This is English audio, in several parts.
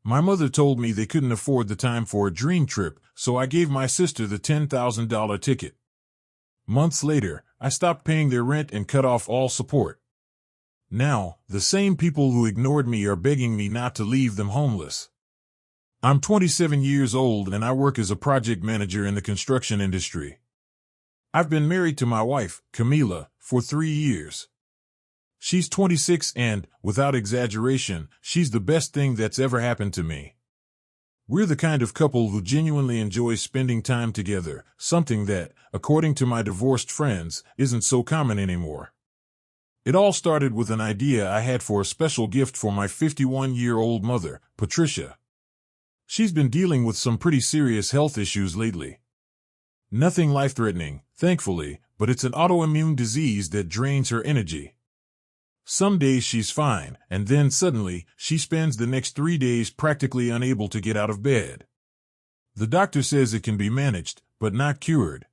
My mother told me they couldn't afford the time for a dream trip, so I gave my sister the $10,000 ticket. Months later, I stopped paying their rent and cut off all support. Now, the same people who ignored me are begging me not to leave them homeless. I'm 27 years old and I work as a project manager in the construction industry. I've been married to my wife, Camila, for 3 years. She's 26 and, without exaggeration, she's the best thing that's ever happened to me. We're the kind of couple who genuinely enjoys spending time together, something that, according to my divorced friends, isn't so common anymore. It all started with an idea I had for a special gift for my 51-year-old mother, Patricia. She's been dealing with some pretty serious health issues lately. Nothing life-threatening, thankfully, but it's an autoimmune disease that drains her energy. Some days she's fine, and then suddenly, she spends the next 3 days practically unable to get out of bed. The doctor says it can be managed, but not cured.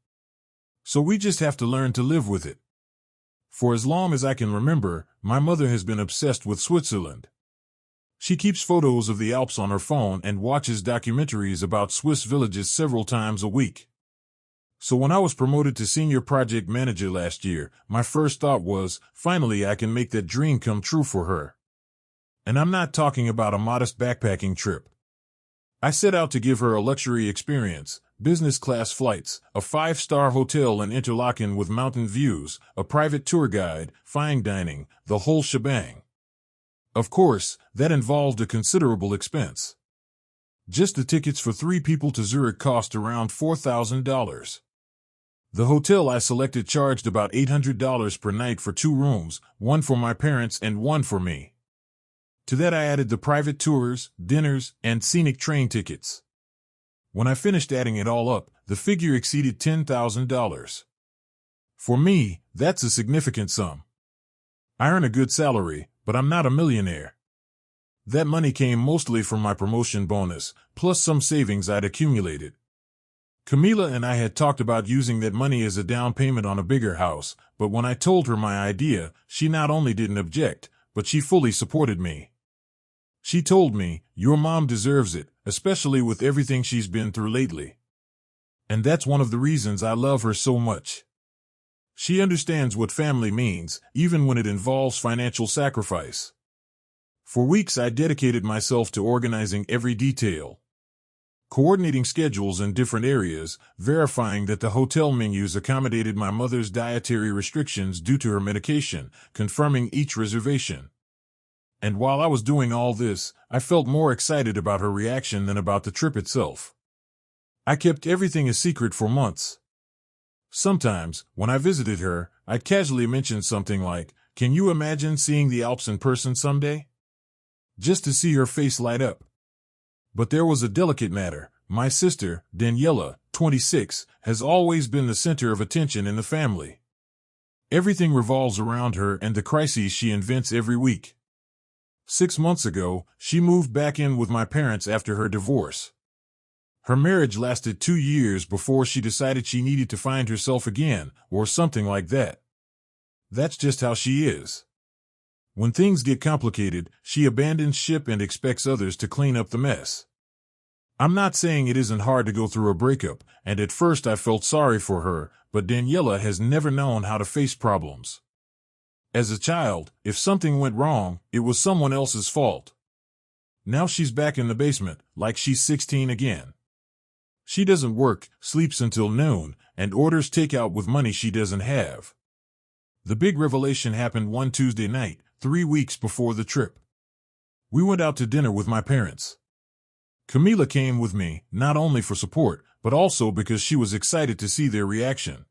So we just have to learn to live with it. For as long as I can remember, my mother has been obsessed with Switzerland. She keeps photos of the Alps on her phone and watches documentaries about Swiss villages several times a week. So when I was promoted to senior project manager last year, my first thought was, finally I can make that dream come true for her. And I'm not talking about a modest backpacking trip. I set out to give her a luxury experience, business-class flights, a 5-star hotel in Interlaken with mountain views, a private tour guide, fine dining, the whole shebang. Of course, that involved a considerable expense. Just the tickets for 3 people to Zurich cost around $4,000. The hotel I selected charged about $800 per night for 2 rooms, one for my parents and one for me. To that I added the private tours, dinners, and scenic train tickets. When I finished adding it all up, the figure exceeded $10,000. For me, that's a significant sum. I earn a good salary, but I'm not a millionaire. That money came mostly from my promotion bonus, plus some savings I'd accumulated. Camila and I had talked about using that money as a down payment on a bigger house, but when I told her my idea, she not only didn't object, but she fully supported me. She told me, "Your mom deserves it, especially with everything she's been through lately." And that's one of the reasons I love her so much. She understands what family means, even when it involves financial sacrifice. For weeks I dedicated myself to organizing every detail. Coordinating schedules in different areas, verifying that the hotel menus accommodated my mother's dietary restrictions due to her medication, confirming each reservation. And while I was doing all this, I felt more excited about her reaction than about the trip itself. I kept everything a secret for months. Sometimes, when I visited her, I'd casually mention something like, "Can you imagine seeing the Alps in person someday?" Just to see her face light up. But there was a delicate matter. My sister, Daniela, 26, has always been the center of attention in the family. Everything revolves around her and the crises she invents every week. 6 months ago, she moved back in with my parents after her divorce. Her marriage lasted 2 years before she decided she needed to find herself again, or something like that. That's just how she is. When things get complicated, she abandons ship and expects others to clean up the mess. I'm not saying it isn't hard to go through a breakup, and at first I felt sorry for her, but Daniela has never known how to face problems. As a child, if something went wrong, it was someone else's fault. Now she's back in the basement, like she's 16 again. She doesn't work, sleeps until noon, and orders takeout with money she doesn't have. The big revelation happened one Tuesday night, 3 weeks before the trip. We went out to dinner with my parents. Camila came with me, not only for support, but also because she was excited to see their reaction.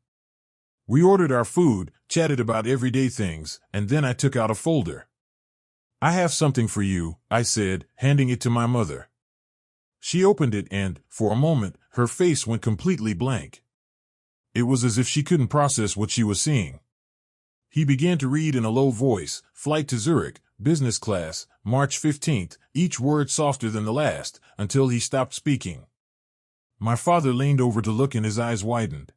We ordered our food, chatted about everyday things, and then I took out a folder. "I have something for you," I said, handing it to my mother. She opened it and, for a moment, her face went completely blank. It was as if she couldn't process what she was seeing. He began to read in a low voice, "Flight to Zurich, business class, March 15th, each word softer than the last, until he stopped speaking. My father leaned over to look and his eyes widened.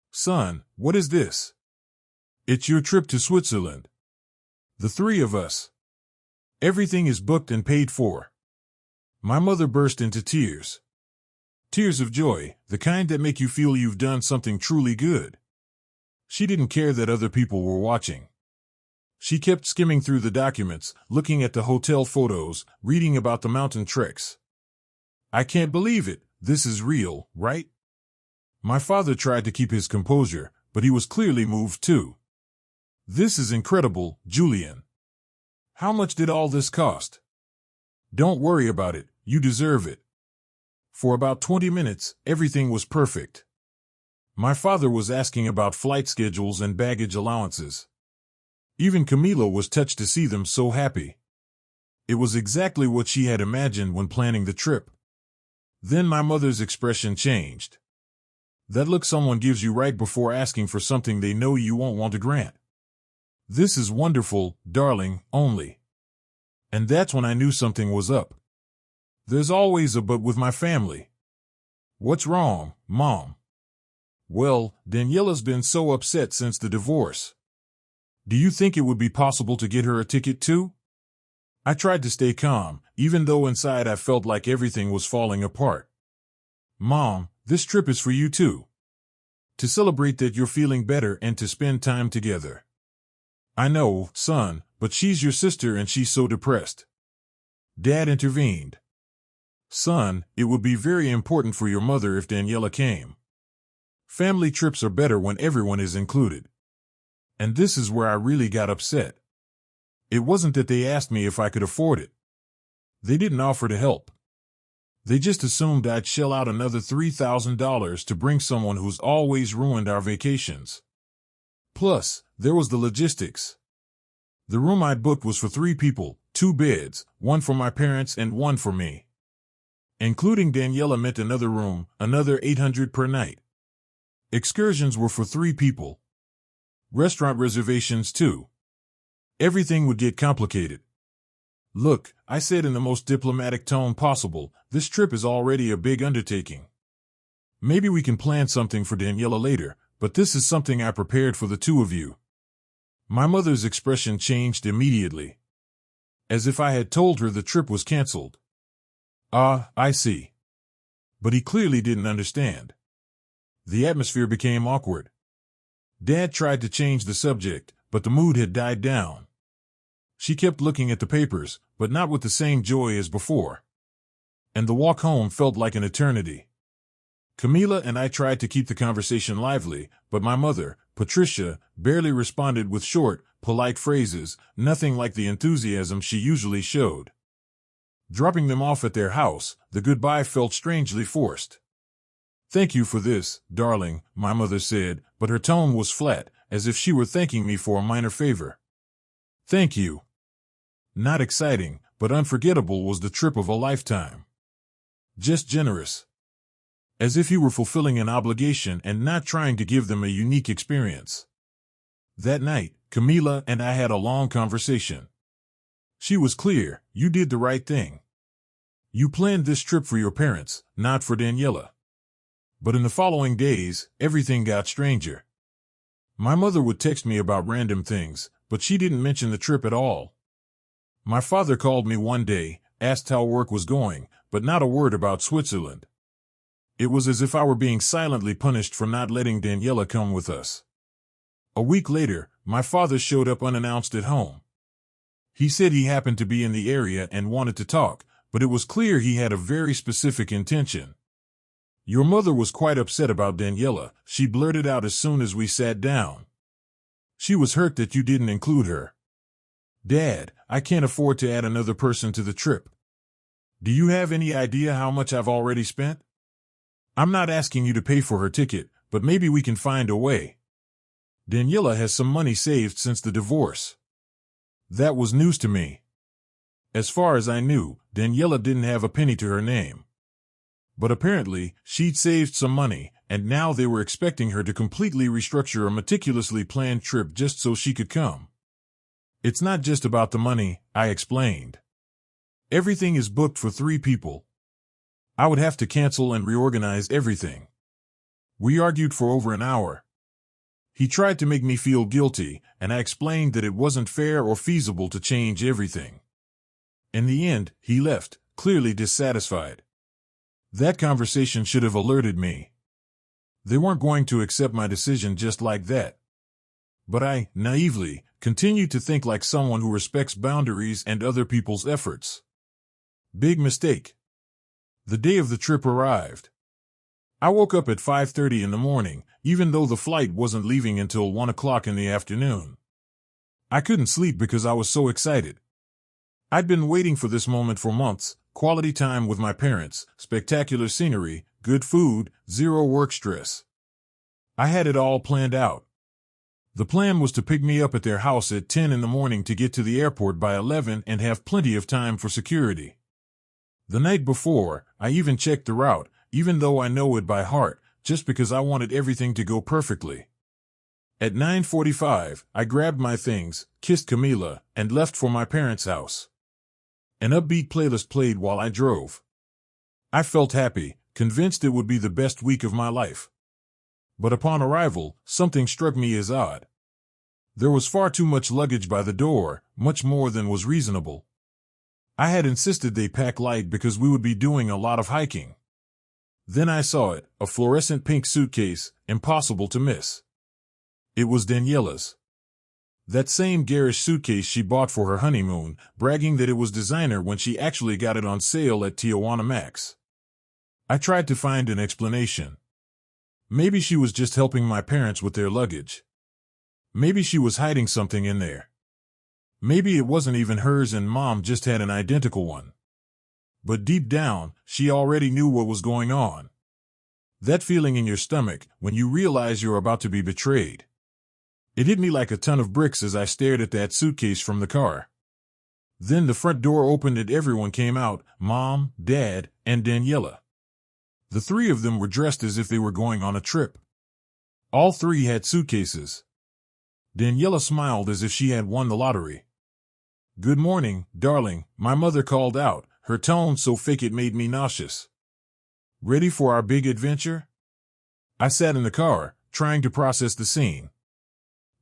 "Son, what is this?" "It's your trip to Switzerland. The 3 of us. Everything is booked and paid for." My mother burst into tears. Tears of joy, the kind that make you feel you've done something truly good. She didn't care that other people were watching. She kept skimming through the documents, looking at the hotel photos, reading about the mountain treks. I can't believe it. This is real, right? My father tried to keep his composure, but he was clearly moved too. This is incredible, Julian. How much did all this cost? Don't worry about it, you deserve it. For about 20 minutes, everything was perfect. My father was asking about flight schedules and baggage allowances. Even Camila was touched to see them so happy. It was exactly what she had imagined when planning the trip. Then my mother's expression changed. That look someone gives you right before asking for something they know you won't want to grant. This is wonderful, darling, only. And that's when I knew something was up. There's always a but with my family. What's wrong, Mom? Well, Daniela's been so upset since the divorce. Do you think it would be possible to get her a ticket too? I tried to stay calm, even though inside I felt like everything was falling apart. Mom, this trip is for you too. To celebrate that you're feeling better and to spend time together. I know, son, but she's your sister and she's so depressed. Dad intervened. Son, it would be very important for your mother if Daniela came. Family trips are better when everyone is included. And this is where I really got upset. It wasn't that they asked me if I could afford it. They didn't offer to help. They just assumed I'd shell out another $3,000 to bring someone who's always ruined our vacations. Plus, there was the logistics. The room I'd booked was for 3 people, 2 beds, one for my parents and one for me. Including Daniela meant another room, another $800 per night. Excursions were for 3 people. Restaurant reservations too. Everything would get complicated. Look, I said in the most diplomatic tone possible, this trip is already a big undertaking. Maybe we can plan something for Daniela later, but this is something I prepared for the 2 of you. My mother's expression changed immediately. As if I had told her the trip was canceled. Ah, I see. But he clearly didn't understand. The atmosphere became awkward. Dad tried to change the subject, but the mood had died down. She kept looking at the papers, but not with the same joy as before. And the walk home felt like an eternity. Camila and I tried to keep the conversation lively, but my mother, Patricia, barely responded with short, polite phrases, nothing like the enthusiasm she usually showed. Dropping them off at their house, the goodbye felt strangely forced. Thank you for this, darling, my mother said, but her tone was flat, as if she were thanking me for a minor favor. Thank you. Not exciting, but unforgettable was the trip of a lifetime. Just generous. As if you were fulfilling an obligation and not trying to give them a unique experience. That night, Camila and I had a long conversation. She was clear, you did the right thing. You planned this trip for your parents, not for Daniela. But in the following days, everything got stranger. My mother would text me about random things, but she didn't mention the trip at all. My father called me one day, asked how work was going, but not a word about Switzerland. It was as if I were being silently punished for not letting Daniela come with us. A week later, my father showed up unannounced at home. He said he happened to be in the area and wanted to talk, but it was clear he had a very specific intention. Your mother was quite upset about Daniela, she blurted out as soon as we sat down. She was hurt that you didn't include her. Dad, I can't afford to add another person to the trip. Do you have any idea how much I've already spent? I'm not asking you to pay for her ticket, but maybe we can find a way. Daniela has some money saved since the divorce. That was news to me. As far as I knew, Daniela didn't have a penny to her name. But apparently, she'd saved some money, and now they were expecting her to completely restructure a meticulously planned trip just so she could come. It's not just about the money, I explained. Everything is booked for 3 people. I would have to cancel and reorganize everything. We argued for over an hour. He tried to make me feel guilty, and I explained that it wasn't fair or feasible to change everything. In the end, he left, clearly dissatisfied. That conversation should have alerted me. They weren't going to accept my decision just like that. But I, naively, continued to think like someone who respects boundaries and other people's efforts. Big mistake. The day of the trip arrived. I woke up at 5:30 in the morning, even though the flight wasn't leaving until 1 o'clock in the afternoon. I couldn't sleep because I was so excited. I'd been waiting for this moment for months: quality time with my parents, spectacular scenery, good food, zero work stress. I had it all planned out. The plan was to pick me up at their house at 10 in the morning to get to the airport by 11 and have plenty of time for security. The night before, I even checked the route, even though I know it by heart, just because I wanted everything to go perfectly. At 9:45, I grabbed my things, kissed Camila, and left for my parents' house. An upbeat playlist played while I drove. I felt happy, convinced it would be the best week of my life. But upon arrival, something struck me as odd. There was far too much luggage by the door, much more than was reasonable. I had insisted they pack light because we would be doing a lot of hiking. Then I saw it, a fluorescent pink suitcase, impossible to miss. It was Daniela's. That same garish suitcase she bought for her honeymoon, bragging that it was designer when she actually got it on sale at Tijuana Max. I tried to find an explanation. Maybe she was just helping my parents with their luggage. Maybe she was hiding something in there. Maybe it wasn't even hers and Mom just had an identical one. But deep down, she already knew what was going on. That feeling in your stomach when you realize you're about to be betrayed. It hit me like a ton of bricks as I stared at that suitcase from the car. Then the front door opened and everyone came out: Mom, Dad, and Daniela. The three of them were dressed as if they were going on a trip. All three had suitcases. Daniela smiled as if she had won the lottery. "Good morning, darling," my mother called out, her tone so fake it made me nauseous. "Ready for our big adventure?" I sat in the car, trying to process the scene.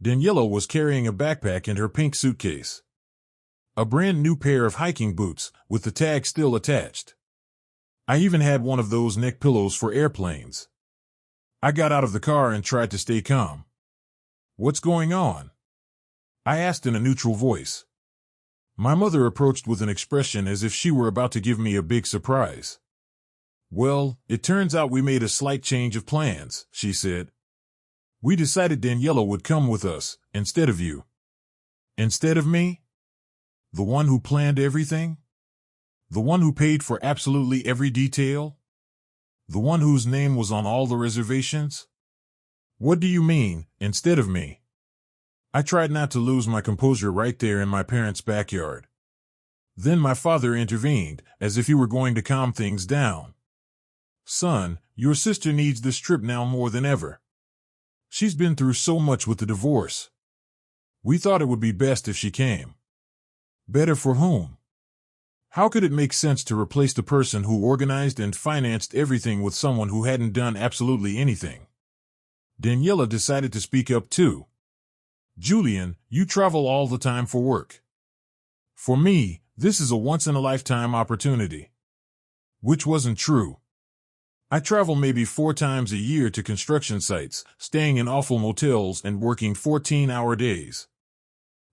Daniela was carrying a backpack and her pink suitcase. A brand new pair of hiking boots, with the tag still attached. I even had one of those neck pillows for airplanes. I got out of the car and tried to stay calm. "What's going on?" I asked in a neutral voice. My mother approached with an expression as if she were about to give me a big surprise. "Well, it turns out we made a slight change of plans," she said. "We decided Daniela would come with us, instead of you." "Instead of me? The one who planned everything? The one who paid for absolutely every detail? The one whose name was on all the reservations? What do you mean, instead of me?" I tried not to lose my composure right there in my parents' backyard. Then my father intervened, as if he were going to calm things down. "Son, your sister needs this trip now more than ever. She's been through so much with the divorce. We thought it would be best if she came." "Better for whom?" How could it make sense to replace the person who organized and financed everything with someone who hadn't done absolutely anything? Daniela decided to speak up too. "Julian, you travel all the time for work. For me, this is a once-in-a-lifetime opportunity." Which wasn't true. I travel maybe 4 times a year to construction sites, staying in awful motels and working 14-hour days.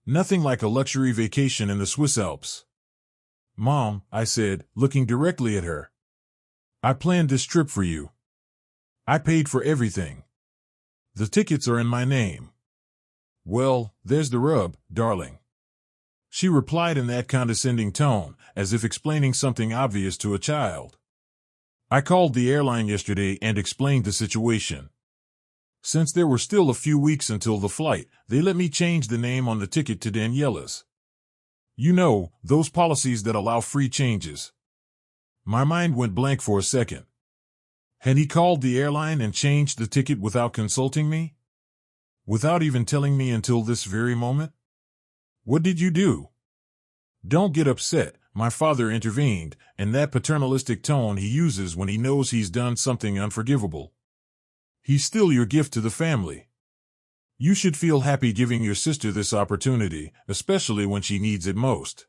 Nothing like a luxury vacation in the Swiss Alps. "Mom," I said, looking directly at her, "I planned this trip for you. I paid for everything. The tickets are in my name." "Well, there's the rub, darling," she replied in that condescending tone, as if explaining something obvious to a child. I called the airline yesterday and explained the situation. Since there were still a few weeks until the flight, they let me change the name on the ticket to Daniela's. You know, those policies that allow free changes. My mind went blank for a second. Had he called the airline and changed the ticket without consulting me? Without even telling me until this very moment? "What did you do?" "Don't get upset," my father intervened, in that paternalistic tone he uses when he knows he's done something unforgivable. "He's still your gift to the family. You should feel happy giving your sister this opportunity, especially when she needs it most."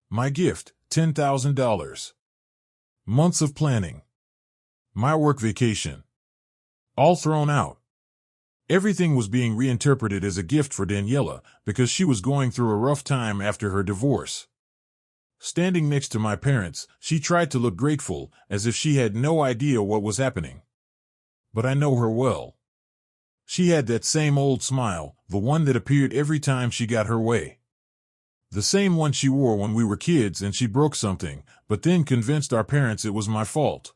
"My gift," $10,000. Months of planning. My work vacation. All thrown out. Everything was being reinterpreted as a gift for Daniela because she was going through a rough time after her divorce. Standing next to my parents, she tried to look grateful, as if she had no idea what was happening. But I know her well. She had that same old smile, the one that appeared every time she got her way. The same one she wore when we were kids and she broke something, but then convinced our parents it was my fault.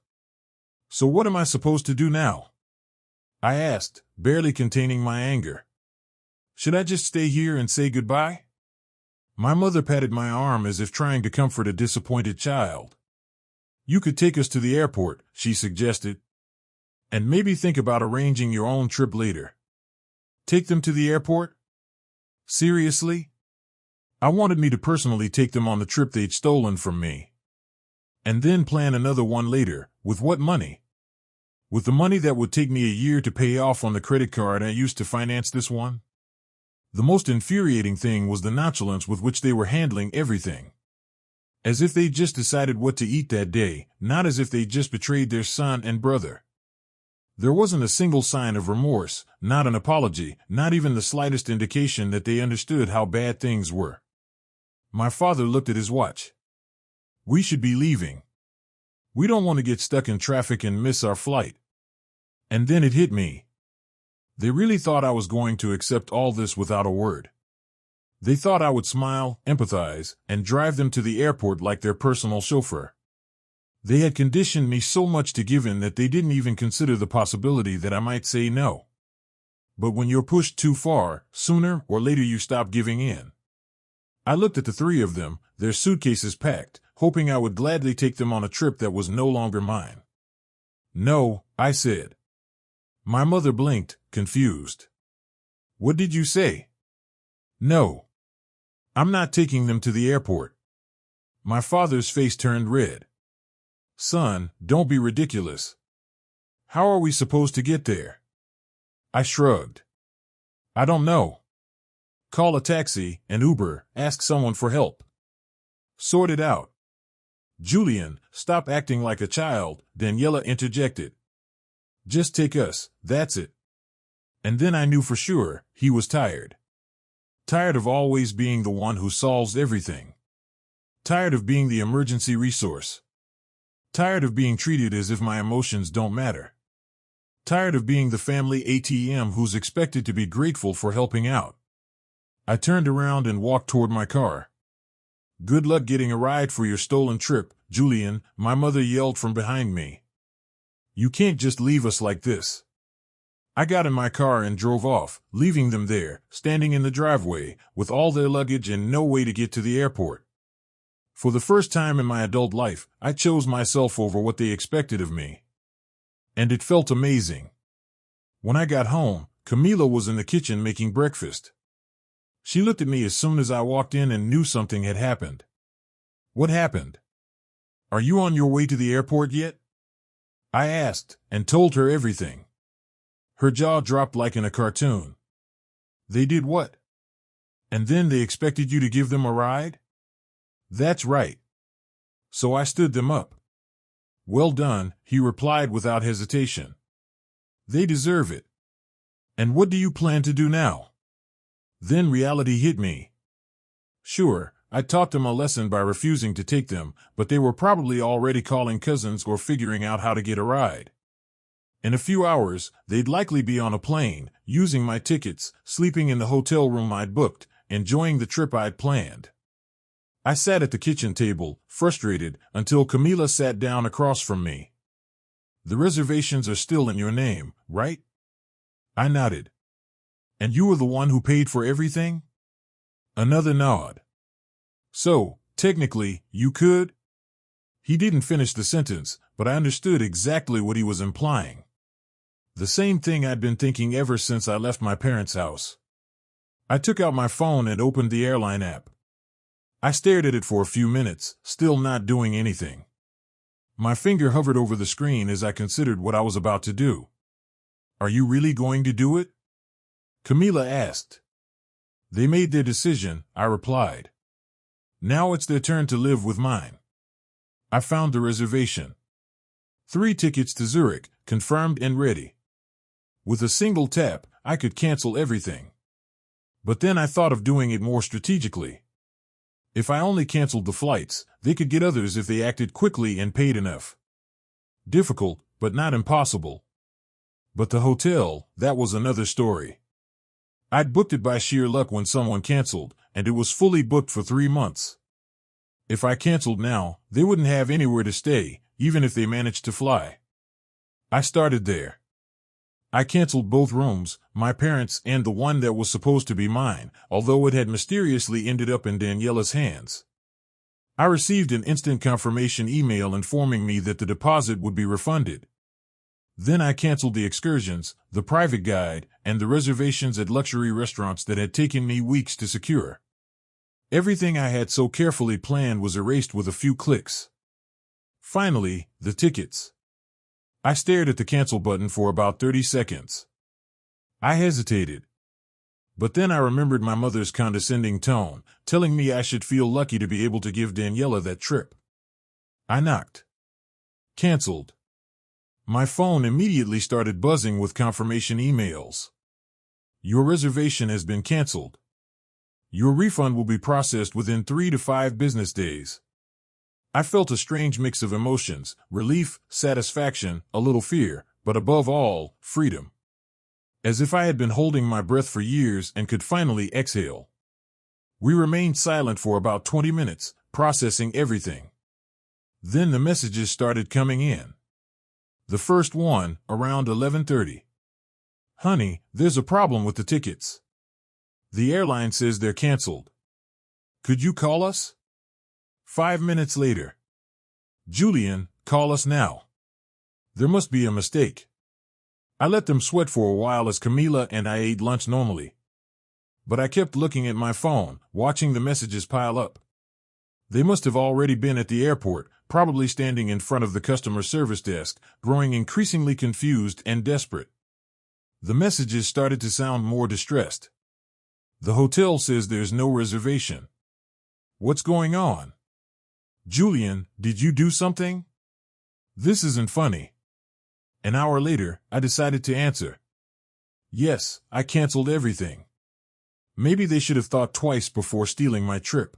So what am I supposed to do now? I asked, barely containing my anger. Should I just stay here and say goodbye? My mother patted my arm as if trying to comfort a disappointed child. You could take us to the airport, she suggested. And maybe think about arranging your own trip later. Take them to the airport? Seriously? I wanted me to personally take them on the trip they'd stolen from me. And then plan another one later. With what money? With the money that would take me a year to pay off on the credit card I used to finance this one? The most infuriating thing was the nonchalance with which they were handling everything. As if they just decided what to eat that day, not as if they just betrayed their son and brother. There wasn't a single sign of remorse, not an apology, not even the slightest indication that they understood how bad things were. My father looked at his watch. We should be leaving. We don't want to get stuck in traffic and miss our flight. And then it hit me. They really thought I was going to accept all this without a word. They thought I would smile, empathize, and drive them to the airport like their personal chauffeur. They had conditioned me so much to give in that they didn't even consider the possibility that I might say no. But when you're pushed too far, sooner or later you stop giving in. I looked at the three of them, their suitcases packed, hoping I would gladly take them on a trip that was no longer mine. No, I said. My mother blinked, confused. What did you say? No. I'm not taking them to the airport. My father's face turned red. Son, don't be ridiculous. How are we supposed to get there? I shrugged. I don't know. Call a taxi, an Uber, ask someone for help. Sort it out. Julian, stop acting like a child, Daniela interjected. Just take us, that's it. And then I knew for sure, he was tired. Tired of always being the one who solves everything. Tired of being the emergency resource. Tired of being treated as if my emotions don't matter. Tired of being the family ATM who's expected to be grateful for helping out. I turned around and walked toward my car. Good luck getting a ride for your stolen trip, Julian, my mother yelled from behind me. You can't just leave us like this. I got in my car and drove off, leaving them there, standing in the driveway, with all their luggage and no way to get to the airport. For the first time in my adult life, I chose myself over what they expected of me. And it felt amazing. When I got home, Camila was in the kitchen making breakfast. She looked at me as soon as I walked in and knew something had happened. What happened? Are you on your way to the airport yet? I asked, and told her everything. Her jaw dropped like in a cartoon. They did what? And then they expected you to give them a ride? That's right. So I stood them up. Well done, he replied without hesitation. They deserve it. And what do you plan to do now? Then reality hit me. Sure, I taught them a lesson by refusing to take them, but they were probably already calling cousins or figuring out how to get a ride. In a few hours, they'd likely be on a plane, using my tickets, sleeping in the hotel room I'd booked, enjoying the trip I'd planned. I sat at the kitchen table, frustrated, until Camila sat down across from me. The reservations are still in your name, right? I nodded. And you were the one who paid for everything? Another nod. So, technically, you could? He didn't finish the sentence, but I understood exactly what he was implying. The same thing I'd been thinking ever since I left my parents' house. I took out my phone and opened the airline app. I stared at it for a few minutes, still not doing anything. My finger hovered over the screen as I considered what I was about to do. Are you really going to do it? Camila asked. They made their decision, I replied. Now it's their turn to live with mine. I found the reservation. 3 tickets to Zurich, confirmed and ready. With a single tap, I could cancel everything. But then I thought of doing it more strategically. If I only canceled the flights, they could get others if they acted quickly and paid enough. Difficult, but not impossible. But the hotel, that was another story. I'd booked it by sheer luck when someone canceled, and it was fully booked for 3 months. If I canceled now, they wouldn't have anywhere to stay, even if they managed to fly. I started there. I canceled both rooms, my parents' and the one that was supposed to be mine, although it had mysteriously ended up in Daniela's hands. I received an instant confirmation email informing me that the deposit would be refunded. Then I canceled the excursions, the private guide, and the reservations at luxury restaurants that had taken me weeks to secure. Everything I had so carefully planned was erased with a few clicks. Finally, the tickets. I stared at the cancel button for about 30 seconds. I hesitated. But then I remembered my mother's condescending tone, telling me I should feel lucky to be able to give Daniela that trip. I knocked. Canceled. My phone immediately started buzzing with confirmation emails. Your reservation has been canceled. Your refund will be processed within 3 to 5 business days. I felt a strange mix of emotions, relief, satisfaction, a little fear, but above all, freedom. As if I had been holding my breath for years and could finally exhale. We remained silent for about 20 minutes, processing everything. Then the messages started coming in. The first one, around 11:30. Honey, there's a problem with the tickets. The airline says they're canceled. Could you call us? 5 minutes later. Julian, call us now. There must be a mistake. I let them sweat for a while as Camila and I ate lunch normally. But I kept looking at my phone, watching the messages pile up. They must have already been at the airport, probably standing in front of the customer service desk, growing increasingly confused and desperate. The messages started to sound more distressed. The hotel says there's no reservation. What's going on? Julian, did you do something? This isn't funny. An hour later, I decided to answer. Yes, I canceled everything. Maybe they should have thought twice before stealing my trip.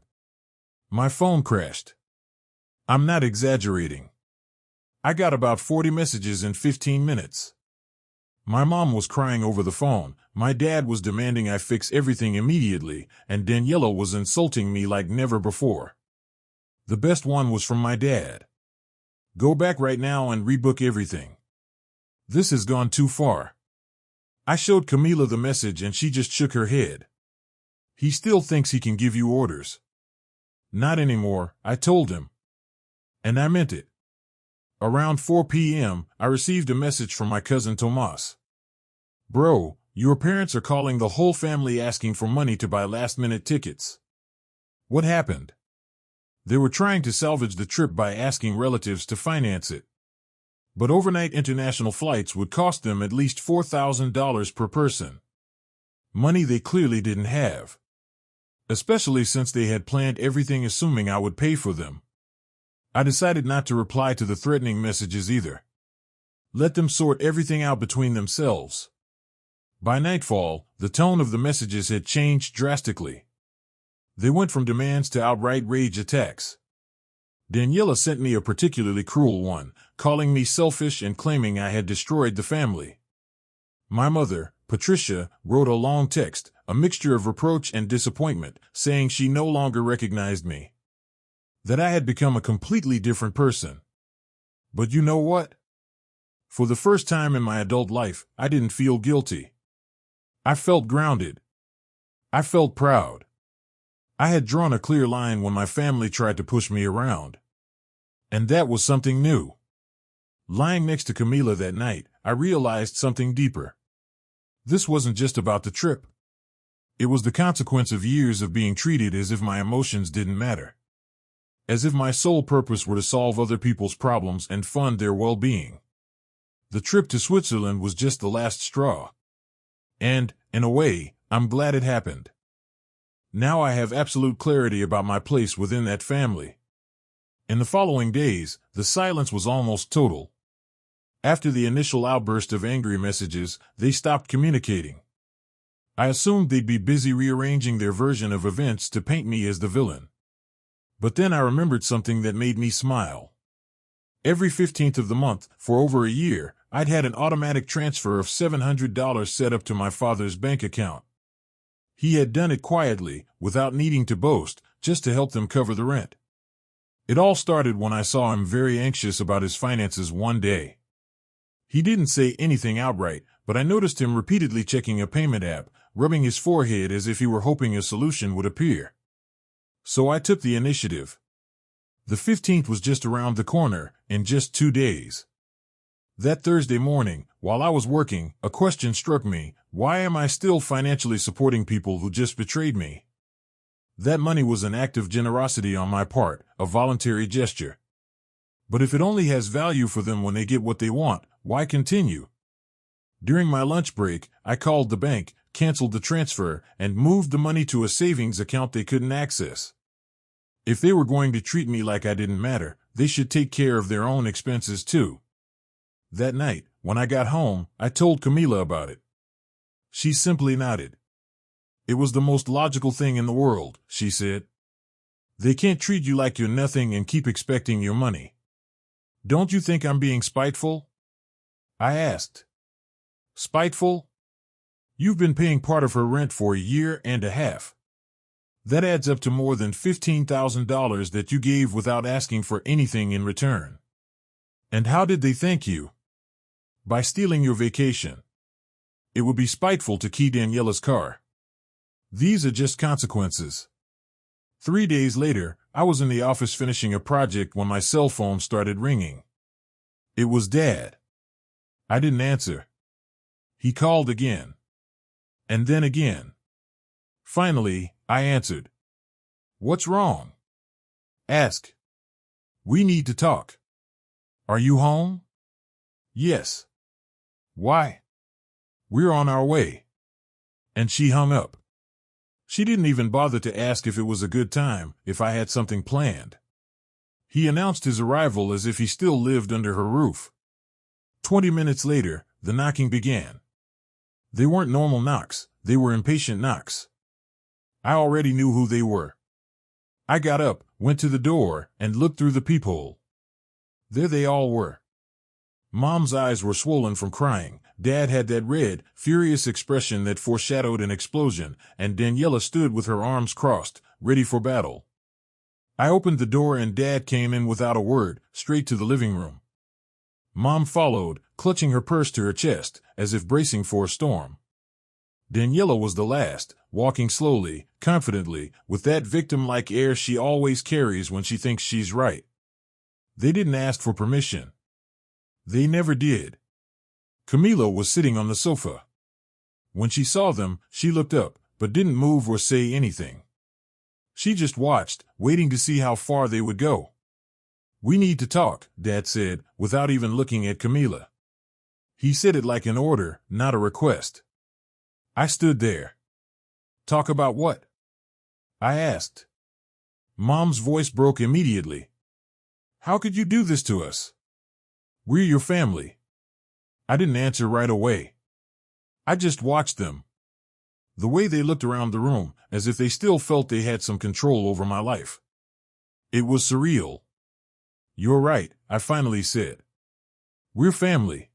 My phone crashed. I'm not exaggerating. I got about 40 messages in 15 minutes. My mom was crying over the phone, my dad was demanding I fix everything immediately, and Daniela was insulting me like never before. The best one was from my dad. Go back right now and rebook everything. This has gone too far. I showed Camila the message and she just shook her head. He still thinks he can give you orders. Not anymore, I told him. And I meant it. Around 4 p.m., I received a message from my cousin Tomas. Bro, your parents are calling the whole family asking for money to buy last-minute tickets. What happened? They were trying to salvage the trip by asking relatives to finance it. But overnight international flights would cost them at least $4,000 per person. Money they clearly didn't have. Especially since they had planned everything assuming I would pay for them. I decided not to reply to the threatening messages either. Let them sort everything out between themselves. By nightfall, the tone of the messages had changed drastically. They went from demands to outright rage attacks. Daniela sent me a particularly cruel one, calling me selfish and claiming I had destroyed the family. My mother, Patricia, wrote a long text, a mixture of reproach and disappointment, saying she no longer recognized me. That I had become a completely different person. But you know what? For the first time in my adult life, I didn't feel guilty. I felt grounded. I felt proud. I had drawn a clear line when my family tried to push me around. And that was something new. Lying next to Camila that night, I realized something deeper. This wasn't just about the trip. It was the consequence of years of being treated as if my emotions didn't matter. As if my sole purpose were to solve other people's problems and fund their well-being. The trip to Switzerland was just the last straw. And, in a way, I'm glad it happened. Now I have absolute clarity about my place within that family. In the following days, the silence was almost total. After the initial outburst of angry messages, they stopped communicating. I assumed they'd be busy rearranging their version of events to paint me as the villain. But then I remembered something that made me smile. Every 15th of the month, for over a year, I'd had an automatic transfer of $700 set up to my father's bank account. He had done it quietly, without needing to boast, just to help them cover the rent. It all started when I saw him very anxious about his finances one day. He didn't say anything outright, but I noticed him repeatedly checking a payment app, rubbing his forehead as if he were hoping a solution would appear. So I took the initiative. The 15th was just around the corner, in just 2 days. That Thursday morning, while I was working, a question struck me: why am I still financially supporting people who just betrayed me? That money was an act of generosity on my part, a voluntary gesture. But if it only has value for them when they get what they want, why continue? During my lunch break, I called the bank, canceled the transfer, and moved the money to a savings account they couldn't access. If they were going to treat me like I didn't matter, they should take care of their own expenses too. That night, when I got home, I told Camila about it. She simply nodded. It was the most logical thing in the world, she said. They can't treat you like you're nothing and keep expecting your money. Don't you think I'm being spiteful? I asked. Spiteful? You've been paying part of her rent for a year and a half. That adds up to more than $15,000 that you gave without asking for anything in return. And how did they thank you? By stealing your vacation. It would be spiteful to key Daniela's car. These are just consequences. 3 days later, I was in the office finishing a project when my cell phone started ringing. It was Dad. I didn't answer. He called again. And then again. Finally, I answered. What's wrong? Ask. We need to talk. Are you home? Yes. Why? We're on our way. And she hung up. She didn't even bother to ask if it was a good time, if I had something planned. He announced his arrival as if he still lived under her roof. 20 minutes later, the knocking began. They weren't normal knocks, they were impatient knocks. I already knew who they were. I got up, went to the door, and looked through the peephole. There they all were. Mom's eyes were swollen from crying, Dad had that red, furious expression that foreshadowed an explosion, and Daniela stood with her arms crossed, ready for battle. I opened the door and Dad came in without a word, straight to the living room. Mom followed, clutching her purse to her chest, as if bracing for a storm. Daniela was the last, walking slowly, confidently, with that victim-like air she always carries when she thinks she's right. They didn't ask for permission. They never did. Camila was sitting on the sofa. When she saw them, she looked up, but didn't move or say anything. She just watched, waiting to see how far they would go. We need to talk, Dad said, without even looking at Camila. He said it like an order, not a request. I stood there. Talk about what? I asked. Mom's voice broke immediately. How could you do this to us? We're your family. I didn't answer right away. I just watched them. The way they looked around the room, as if they still felt they had some control over my life. It was surreal. You're right, I finally said. We're family.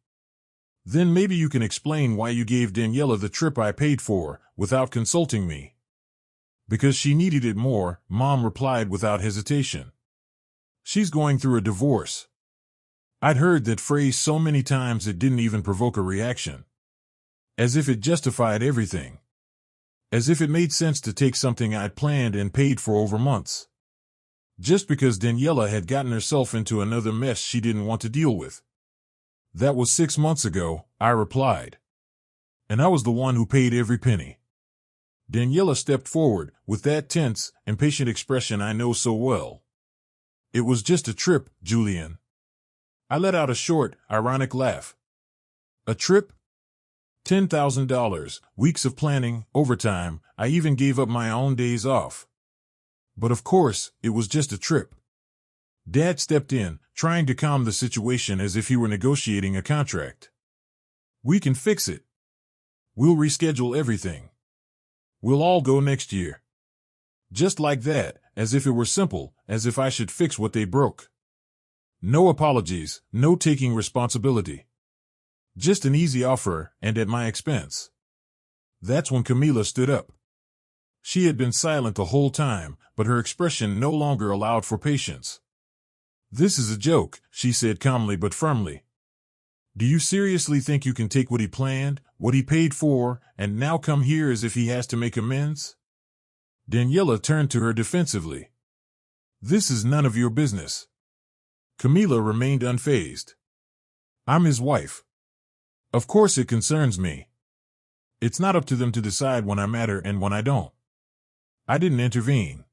Then maybe you can explain why you gave Daniela the trip I paid for, without consulting me. Because she needed it more, Mom replied without hesitation. She's going through a divorce. I'd heard that phrase so many times it didn't even provoke a reaction. As if it justified everything. As if it made sense to take something I'd planned and paid for over months. Just because Daniela had gotten herself into another mess she didn't want to deal with. That was 6 months ago, I replied. And I was the one who paid every penny. Daniela stepped forward, with that tense, impatient expression I know so well. It was just a trip, Julian. I let out a short, ironic laugh. A trip? $10,000, weeks of planning, overtime, I even gave up my own days off. But of course, it was just a trip. Dad stepped in, trying to calm the situation as if he were negotiating a contract. "We can fix it. We'll reschedule everything. We'll all go next year." Just like that, as if it were simple, as if I should fix what they broke. No apologies, no taking responsibility. Just an easy offer, and at my expense. That's when Camila stood up. She had been silent the whole time, but her expression no longer allowed for patience. "This is a joke," she said calmly but firmly. "Do you seriously think you can take what he planned, what he paid for, and now come here as if he has to make amends?" Daniela turned to her defensively. "This is none of your business." Camila remained unfazed. "I'm his wife. Of course it concerns me. It's not up to them to decide when I matter and when I don't. I didn't intervene.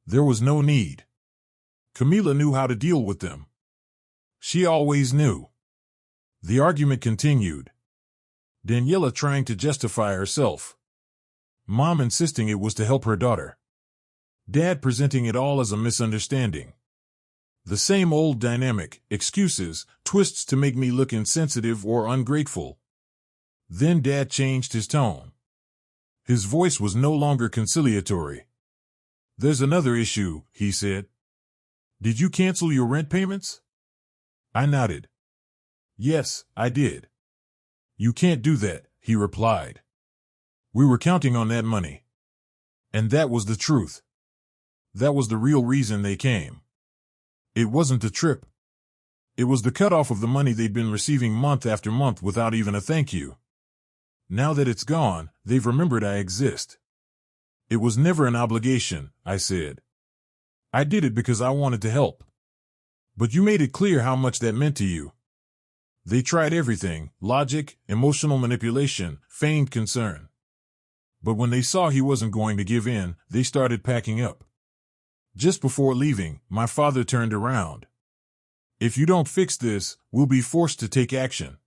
There was no need. Camila knew how to deal with them. She always knew." The argument continued. Daniela trying to justify herself. Mom insisting it was to help her daughter. Dad presenting it all as a misunderstanding. The same old dynamic, excuses, twists to make me look insensitive or ungrateful. Then Dad changed his tone. His voice was no longer conciliatory. "There's another issue," he said. "Did you cancel your rent payments?" I nodded. "Yes, I did." "You can't do that," he replied. "We were counting on that money." And that was the truth. That was the real reason they came. It wasn't the trip. It was the cutoff of the money they'd been receiving month after month without even a thank you. Now that it's gone, they've remembered I exist. "It was never an obligation," I said. "I did it because I wanted to help. But you made it clear how much that meant to you." They tried everything: logic, emotional manipulation, feigned concern. But when they saw he wasn't going to give in, they started packing up. Just before leaving, my father turned around. "If you don't fix this, we'll be forced to take action."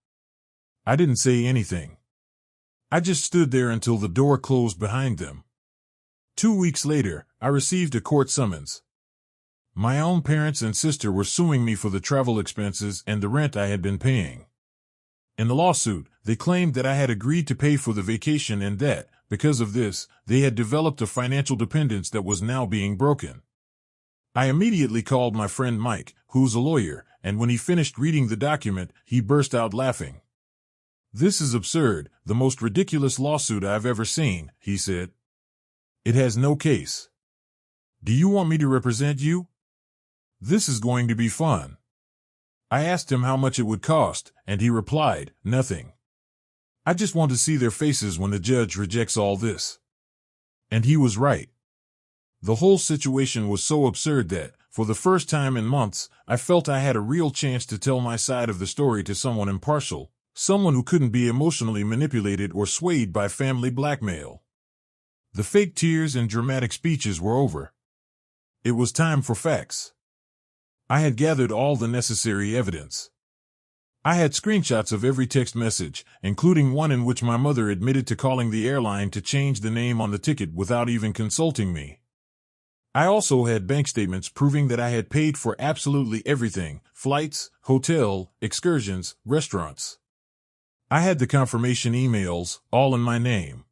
I didn't say anything. I just stood there until the door closed behind them. 2 weeks later, I received a court summons. My own parents and sister were suing me for the travel expenses and the rent I had been paying. In the lawsuit, they claimed that I had agreed to pay for the vacation and that, because of this, they had developed a financial dependence that was now being broken. I immediately called my friend Mike, who's a lawyer, and when he finished reading the document, he burst out laughing. "This is absurd, the most ridiculous lawsuit I've ever seen," he said. "It has no case. Do you want me to represent you? This is going to be fun." I asked him how much it would cost, and he replied, "Nothing. I just want to see their faces when the judge rejects all this." And he was right. The whole situation was so absurd that, for the first time in months, I felt I had a real chance to tell my side of the story to someone impartial, someone who couldn't be emotionally manipulated or swayed by family blackmail. The fake tears and dramatic speeches were over. It was time for facts. I had gathered all the necessary evidence. I had screenshots of every text message, including one in which my mother admitted to calling the airline to change the name on the ticket without even consulting me. I also had bank statements proving that I had paid for absolutely everything: flights, hotel, excursions, restaurants. I had the confirmation emails, all in my name.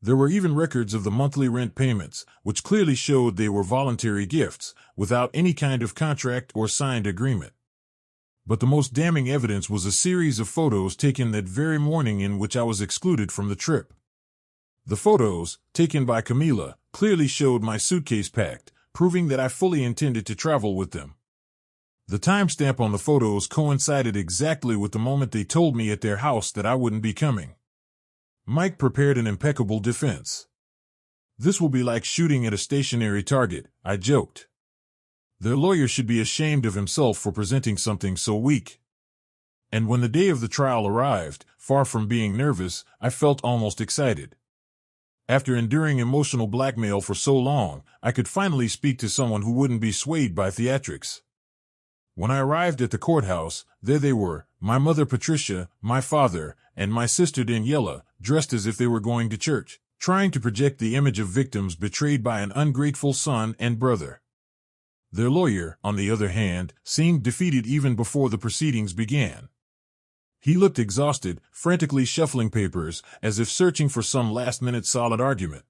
There were even records of the monthly rent payments, which clearly showed they were voluntary gifts, without any kind of contract or signed agreement. But the most damning evidence was a series of photos taken that very morning in which I was excluded from the trip. The photos, taken by Camila, clearly showed my suitcase packed, proving that I fully intended to travel with them. The timestamp on the photos coincided exactly with the moment they told me at their house that I wouldn't be coming. Mike prepared an impeccable defense. "This will be like shooting at a stationary target," I joked. Their lawyer should be ashamed of himself for presenting something so weak. And when the day of the trial arrived, far from being nervous, I felt almost excited. After enduring emotional blackmail for so long, I could finally speak to someone who wouldn't be swayed by theatrics. When I arrived at the courthouse, there they were, my mother Patricia, my father, and my sister Daniela, dressed as if they were going to church, trying to project the image of victims betrayed by an ungrateful son and brother. Their lawyer, on the other hand, seemed defeated even before the proceedings began. He looked exhausted, frantically shuffling papers, as if searching for some last-minute solid argument.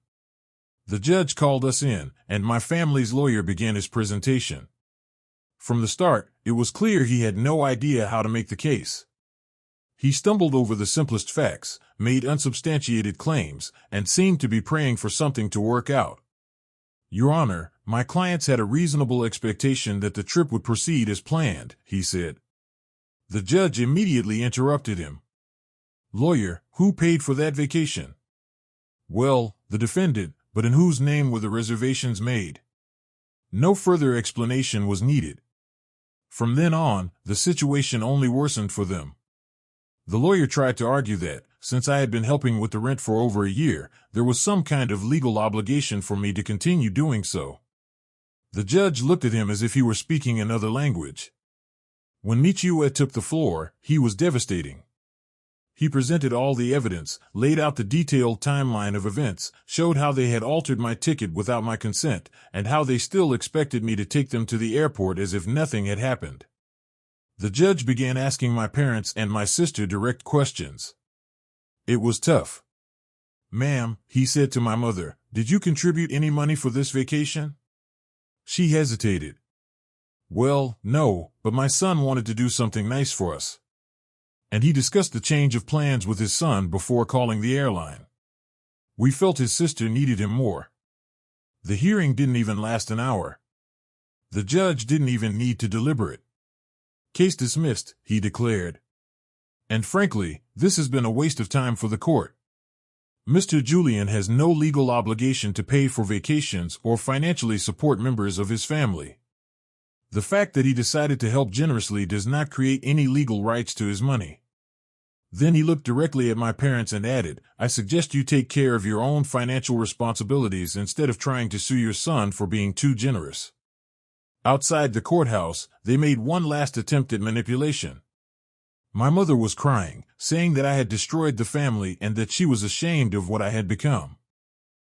The judge called us in, and my family's lawyer began his presentation. From the start, it was clear he had no idea how to make the case. He stumbled over the simplest facts, made unsubstantiated claims, and seemed to be praying for something to work out. "Your Honor, my clients had a reasonable expectation that the trip would proceed as planned," he said. The judge immediately interrupted him. "Lawyer, who paid for that vacation?" "Well, the defendant, but in whose name were the reservations made?" No further explanation was needed. From then on, the situation only worsened for them. The lawyer tried to argue that, since I had been helping with the rent for over a year, there was some kind of legal obligation for me to continue doing so. The judge looked at him as if he were speaking another language. When Michiue took the floor, he was devastating. He presented all the evidence, laid out the detailed timeline of events, showed how they had altered my ticket without my consent, and how they still expected me to take them to the airport as if nothing had happened. The judge began asking my parents and my sister direct questions. It was tough. "Ma'am," he said to my mother, "did you contribute any money for this vacation?" She hesitated. "Well, no, but my son wanted to do something nice for us." And he discussed the change of plans with his son before calling the airline. We felt his sister needed him more. The hearing didn't even last an hour. The judge didn't even need to deliberate. "Case dismissed," he declared. And frankly, this has been a waste of time for the court. Mr. Julian has no legal obligation to pay for vacations or financially support members of his family. The fact that he decided to help generously does not create any legal rights to his money. Then he looked directly at my parents and added, "I suggest you take care of your own financial responsibilities instead of trying to sue your son for being too generous." Outside the courthouse, they made one last attempt at manipulation. My mother was crying, saying that I had destroyed the family and that she was ashamed of what I had become.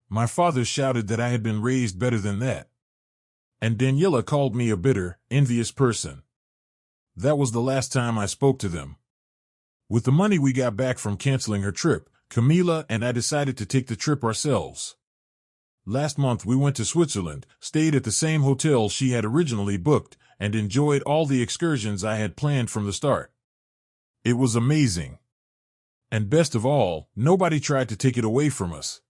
My father shouted that I had been raised better than that. And Daniela called me a bitter, envious person. That was the last time I spoke to them. With the money we got back from canceling her trip, Camila and I decided to take the trip ourselves. Last month we went to Switzerland, stayed at the same hotel she had originally booked, and enjoyed all the excursions I had planned from the start. It was amazing. And best of all, nobody tried to take it away from us.